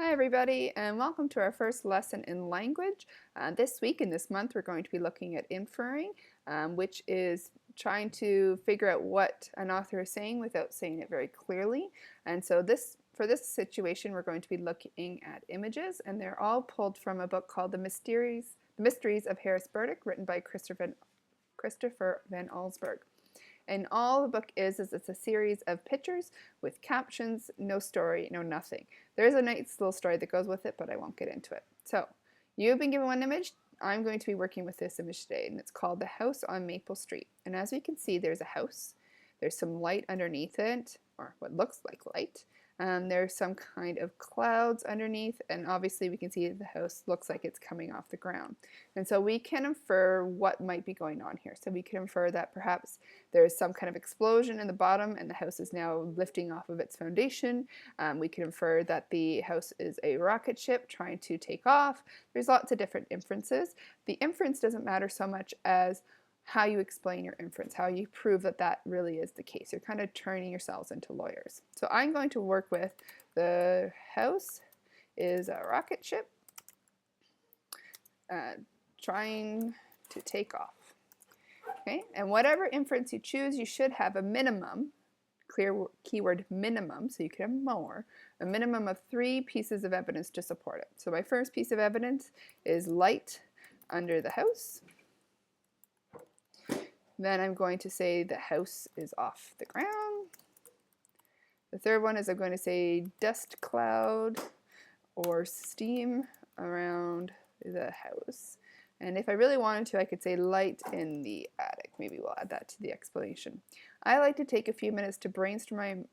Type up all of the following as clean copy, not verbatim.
Hi everybody, and welcome to our first lesson in language. This week and this month we're going to be looking at inferring, which is trying to figure out what an author is saying without saying it very clearly. And so for this situation we're going to be looking at images, and they're all pulled from a book called The Mysteries of Harris Burdick, written by Christopher Van Allsburg. And all the book is it's a series of pictures with captions, no story, no nothing. There's a nice little story that goes with it, but I won't get into it. So, you've been given one image. I'm going to be working with this image today, and it's called The House on Maple Street. And as we can see, there's a house. There's some light underneath it, or what looks like light. There's some kind of clouds underneath, and obviously we can see the house looks like it's coming off the ground. And so we can infer what might be going on here. So we can infer that perhaps there's some kind of explosion in the bottom and the house is now lifting off of its foundation. We can infer that the house is a rocket ship trying to take off. There's lots of different inferences. The inference doesn't matter so much as how you explain your inference, how you prove that that really is the case. You're kind of turning yourselves into lawyers. So I'm going to work with the house is a rocket ship trying to take off. Okay, and whatever inference you choose, you should have a minimum, clear keyword minimum, so you can have more, a minimum of 3 pieces of evidence to support it. So my first piece of evidence is light under the house. Then I'm going to say the house is off the ground. The third one is I'm going to say dust cloud or steam around the house. And if I really wanted to, I could say light in the attic. Maybe we'll add that to the explanation. I like to take a few minutes to brainstorm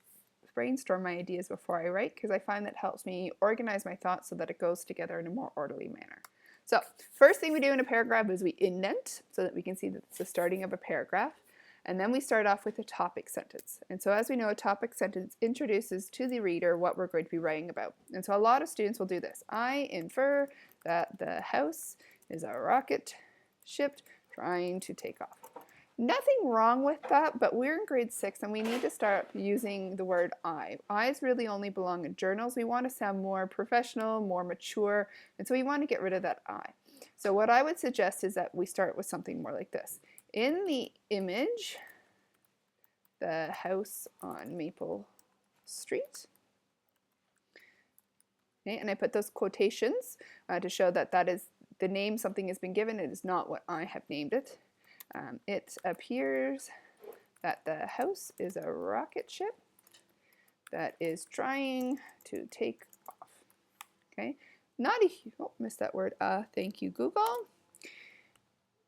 my ideas before I write, because I find that helps me organize my thoughts so that it goes together in a more orderly manner. So first thing we do in a paragraph is we indent so that we can see that it's the starting of a paragraph. And then we start off with a topic sentence. And so as we know, a topic sentence introduces to the reader what we're going to be writing about. And so a lot of students will do this. I infer that the house is a rocket ship trying to take off. Nothing wrong with that, but we're in grade 6 and we need to start using the word I. I's really only belong in journals. We want to sound more professional, more mature, and so we want to get rid of that I. So what I would suggest is that we start with something more like this. In the image, the house on Maple Street. Okay, and I put those quotations to show that that is the name something has been given. It is not what I have named it. It appears that the house is a rocket ship that is trying to take off. Okay, not a, oh, missed that word, thank you Google.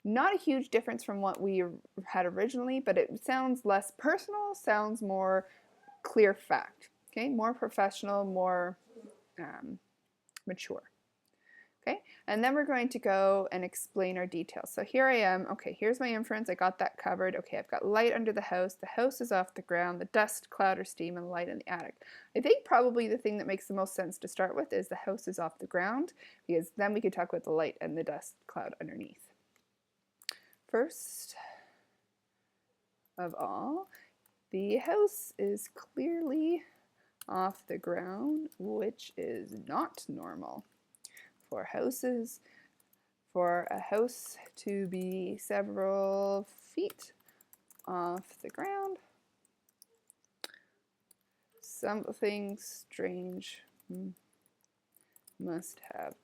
Not a huge difference from what we had originally, but it sounds less personal, sounds more clear fact. Okay, more professional, more mature. Okay, and then we're going to go and explain our details. So here I am. Okay, here's my inference. I got that covered. Okay, I've got light under the house. The house is off the ground. The dust, cloud, or steam, and light in the attic. I think probably the thing that makes the most sense to start with is the house is off the ground, because then we could talk about the light and the dust cloud underneath. First of all, the house is clearly off the ground, which is not normal. For a house to be several feet off the ground, something strange must have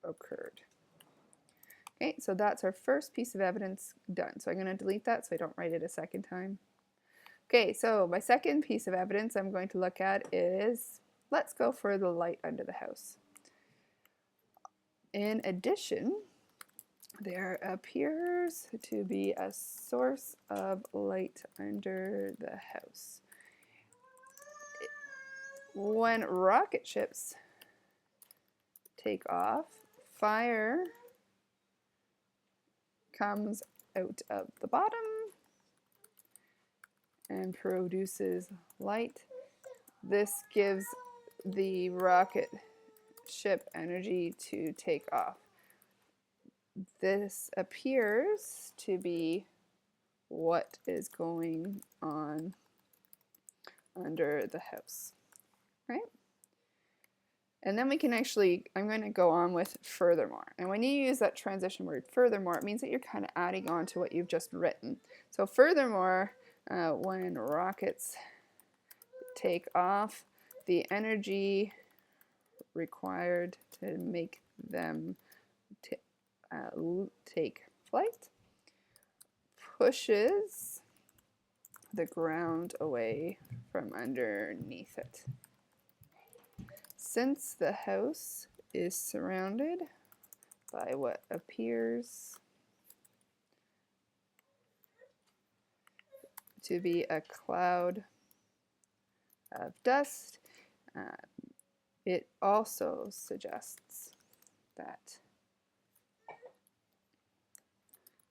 occurred. Okay, so that's our first piece of evidence done. So I'm going to delete that so I don't write it a second time. Okay, so my second piece of evidence I'm going to look at is, let's go for the light under the house. In addition, there appears to be a source of light under the house. When rocket ships take off, fire comes out of the bottom and produces light. This gives the rocket ship energy to take off. This appears to be what is going on under the house, right? And then we can actually, I'm going to go on with furthermore. And when you use that transition word furthermore, it means that you're kind of adding on to what you've just written. So furthermore, when rockets take off, the energy required to make them take flight pushes the ground away from underneath it. Since the house is surrounded by what appears to be a cloud of dust, it also suggests that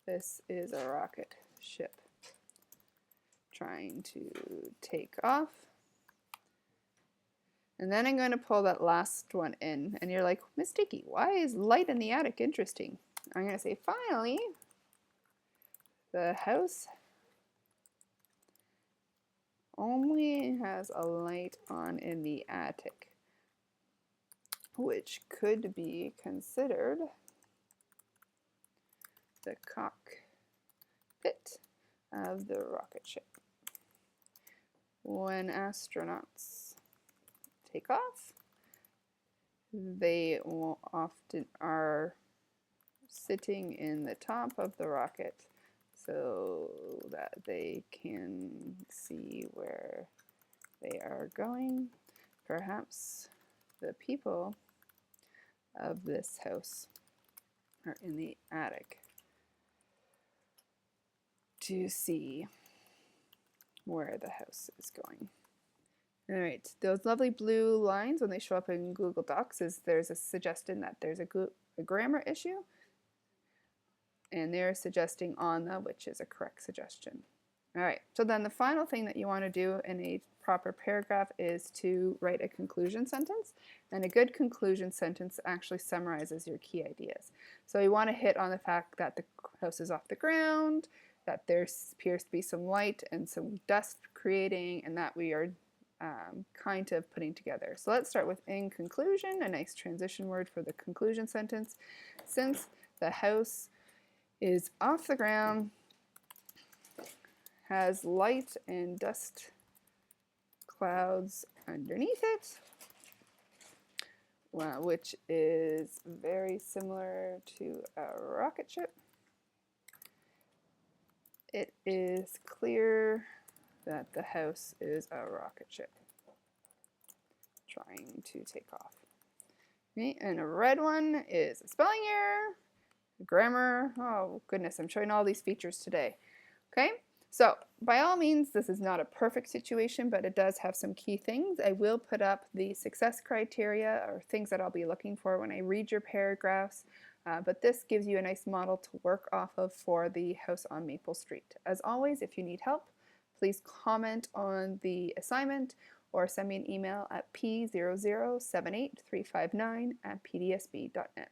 this is a rocket ship trying to take off. And then I'm going to pull that last one in, and you're like, Miss Dickey, why is light in the attic interesting? I'm going to say, finally, the house only has a light on in the attic, which could be considered the cockpit of the rocket ship. When astronauts take off, they often are sitting in the top of the rocket so that they can see where they are going. Perhaps the people of this house are in the attic to see where the house is going. All right, those lovely blue lines, when they show up in Google Docs, there's a suggestion that there's a grammar issue, and they're suggesting on the, which is a correct suggestion. All right, so then the final thing that you want to do in a proper paragraph is to write a conclusion sentence, and a good conclusion sentence actually summarizes your key ideas. So you want to hit on the fact that the house is off the ground, that there appears to be some light and some dust creating, and that we are kind of putting together. So let's start with in conclusion, a nice transition word for the conclusion sentence. Since the house is off the ground, has light and dust clouds underneath it, which is very similar to a rocket ship, it is clear that the house is a rocket ship trying to take off. Okay, and a red one is a spelling error, grammar. Oh goodness, I'm showing all these features today. Okay, so by all means, this is not a perfect situation, but it does have some key things. I will put up the success criteria or things that I'll be looking for when I read your paragraphs. But this gives you a nice model to work off of for the house on Maple Street. As always, if you need help, please comment on the assignment or send me an email at p0078359@pdsb.net.